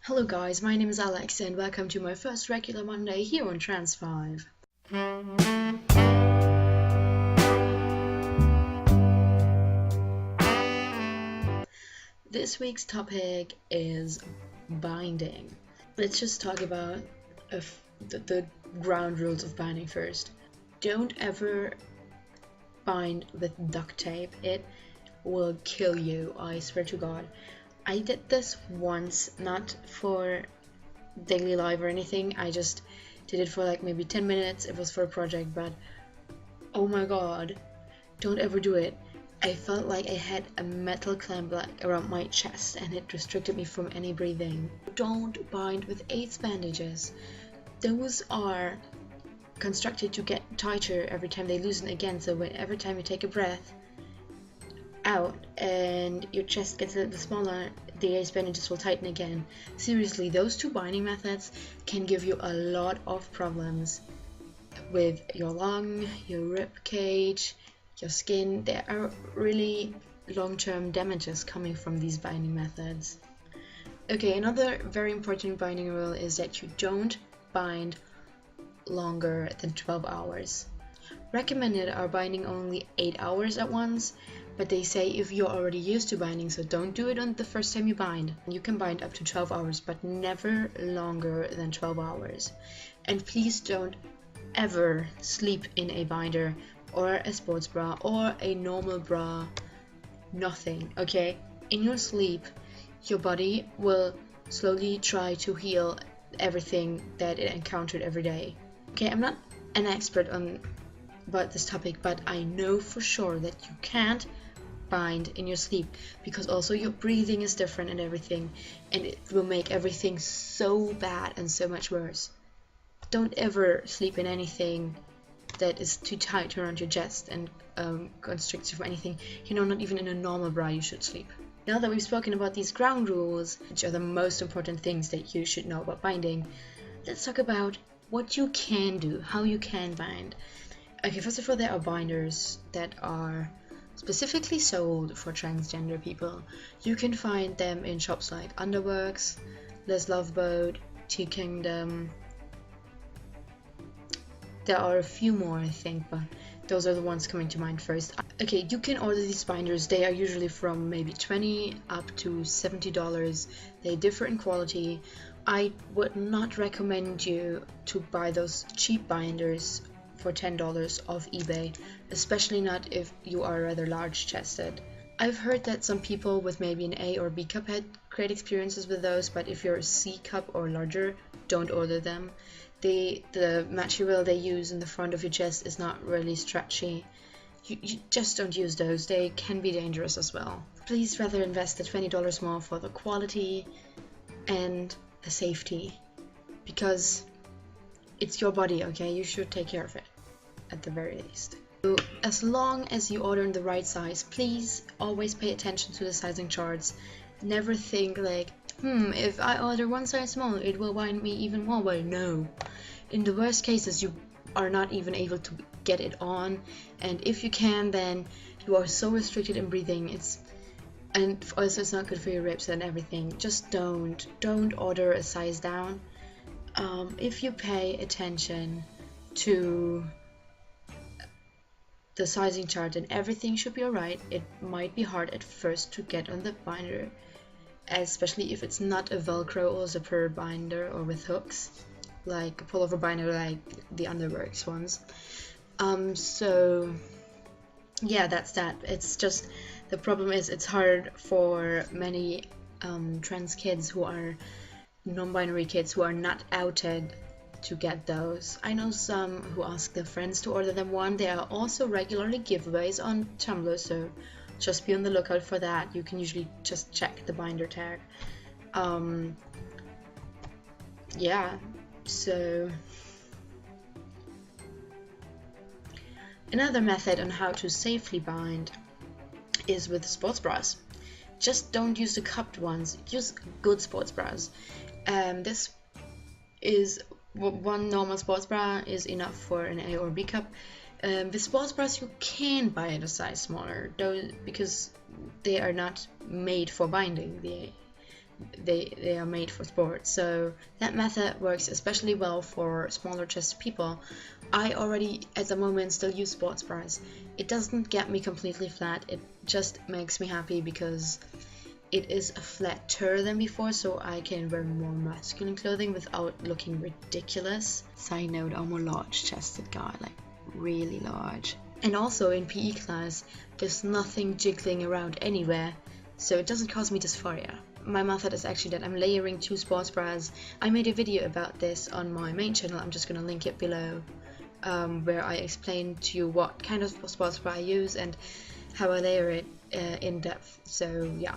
Hello guys, my name is Alex and welcome to my first regular Monday here on Trans 5. This week's topic is binding. Let's just talk about the ground rules of binding first. Don't ever bind with duct tape. It will kill you, I swear to God. I did this once, not for daily life or anything. I just did it for like maybe 10 minutes. It was for a project, but oh my God, don't ever do it. I felt like I had a metal clamp like around my chest and it restricted me from any breathing. Don't bind with AIDS bandages. Those are constructed to get tighter every time they loosen again, so every time you take a breath out and your chest gets a little bit smaller, the ace bandages will tighten again. Seriously, those two binding methods can give you a lot of problems with your lung, your rib cage, your skin. There are really long-term damages coming from these binding methods. Okay, another very important binding rule is that you don't bind longer than 12 hours. Recommended are binding only 8 hours at once, but they say if you're already used to binding, so don't do it on the first time you bind. You can bind up to 12 hours, but never longer than 12 hours. And please don't ever sleep in a binder or a sports bra or a normal bra. Nothing, okay? In your sleep, your body will slowly try to heal everything that it encountered every day. Okay, I'm not an expert about this topic, but I know for sure that you can't bind in your sleep because also your breathing is different and everything, and it will make everything so bad and so much worse. Don't ever sleep in anything that is too tight around your chest and constricts you from anything. Not even in a normal bra you should sleep. Now that we've spoken about these ground rules, which are the most important things that you should know about binding, let's talk about what you can do, how you can bind. Okay, first of all, there are binders that are specifically sold for transgender people. You can find them in shops like Underworks, Les Love Boat, Tea Kingdom. There are a few more, I think, but those are the ones coming to mind first. Okay, you can order these binders. They are usually from maybe $20 up to $70. They differ in quality. I would not recommend you to buy those cheap binders for $10 off eBay, especially not if you are rather large-chested. I've heard that some people with maybe an A or B cup had great experiences with those, but if you're a C cup or larger, don't order them. The material they use in the front of your chest is not really stretchy. You just don't use those. They can be dangerous as well. Please rather invest the $20 more for the quality and the safety, because it's your body, okay? You should take care of it at the very least. So as long as you order in the right size, please always pay attention to the sizing charts. Never think like, if I order one size small, it will bind me even more. Well, no. In the worst cases, you are not even able to get it on, and if you can, then you are so restricted in breathing. And also it's not good for your ribs and everything. Just don't order a size down. If you pay attention to the sizing chart, then everything should be alright. It might be hard at first to get on the binder, especially if it's not a Velcro or zipper binder or with hooks, like a pullover binder like the Underworks ones. So yeah, that's that. It's just, the problem is it's hard for many trans kids who are non-binary kids who are not outed to get those. I know some who ask their friends to order them one. There are also regularly giveaways on Tumblr, so just be on the lookout for that. You can usually just check the binder tag. Yeah, so another method on how to safely bind is with sports bras. Just don't use the cupped ones, use good sports bras. This is one normal sports bra is enough for an A or B cup. With sports bras you can buy it a size smaller, though, because they are not made for binding. they are made for sports. So that method works especially well for smaller chested people. I already at the moment still use sports bras. It doesn't get me completely flat, it just makes me happy because it is flatter than before, so I can wear more masculine clothing without looking ridiculous. Side note, I'm a large chested guy, like really large. And also in PE class, there's nothing jiggling around anywhere, so it doesn't cause me dysphoria. My method is actually that I'm layering 2 sports bras. I made a video about this on my main channel, I'm just gonna link it below, where I explain to you what kind of sports bra I use and how I layer it in depth, so yeah.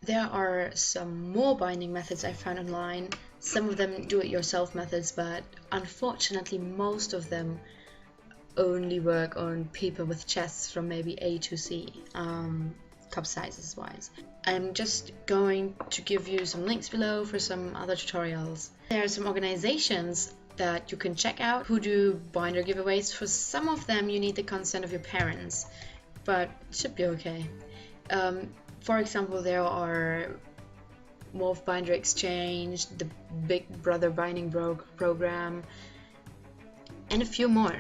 There are some more binding methods I found online, some of them do-it-yourself methods, but unfortunately most of them only work on people with chests from maybe A to C, cup sizes wise. I'm just going to give you some links below for some other tutorials. There are some organizations that you can check out who do binder giveaways. For some of them you need the consent of your parents, but it should be okay. For example, there are Wolf Binder Exchange, the Big Brother Binding Program, and a few more.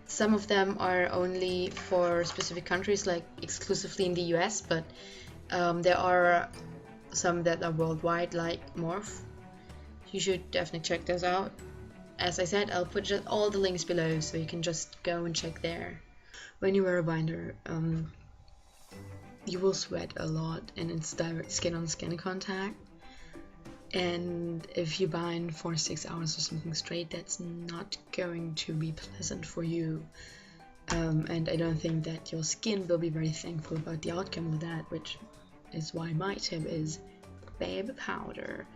Some of them are only for specific countries, like exclusively in the US, but there are some that are worldwide, like Morph. You should definitely check those out. As I said, I'll put just all the links below, so you can just go and check there. When you wear a binder, you will sweat a lot, and it's direct skin-on-skin contact. And if you bind for 6 hours or something straight, that's not going to be pleasant for you. And I don't think that your skin will be very thankful about the outcome of that, which is why my tip is baby powder.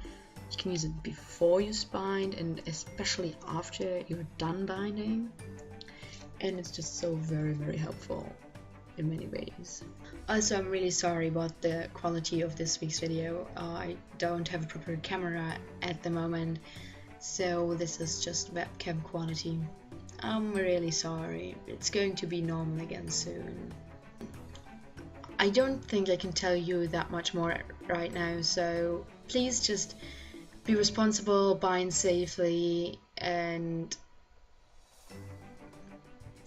You can use it before you bind and especially after you're done binding. And it's just so very, very helpful in many ways. Also, I'm really sorry about the quality of this week's video. I don't have a proper camera at the moment, so this is just webcam quality. I'm really sorry. It's going to be normal again soon. I don't think I can tell you that much more right now, so please just be responsible, bind safely, and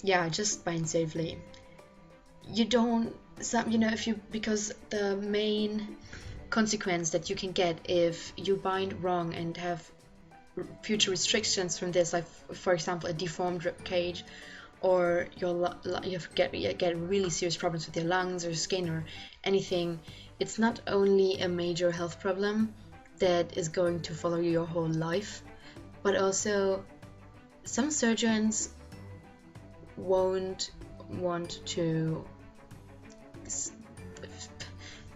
yeah, just bind safely. You don't, because the main consequence that you can get if you bind wrong and have future restrictions from this, like for example a deformed rib cage, or you get really serious problems with your lungs or skin or anything, it's not only a major health problem that is going to follow you your whole life, but also some surgeons won't want to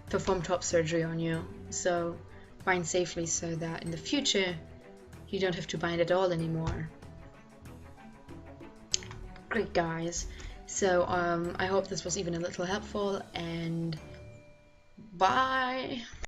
perform top surgery on you. So bind safely so that in the future you don't have to bind at all anymore. Great guys, so I hope this was even a little helpful, and bye.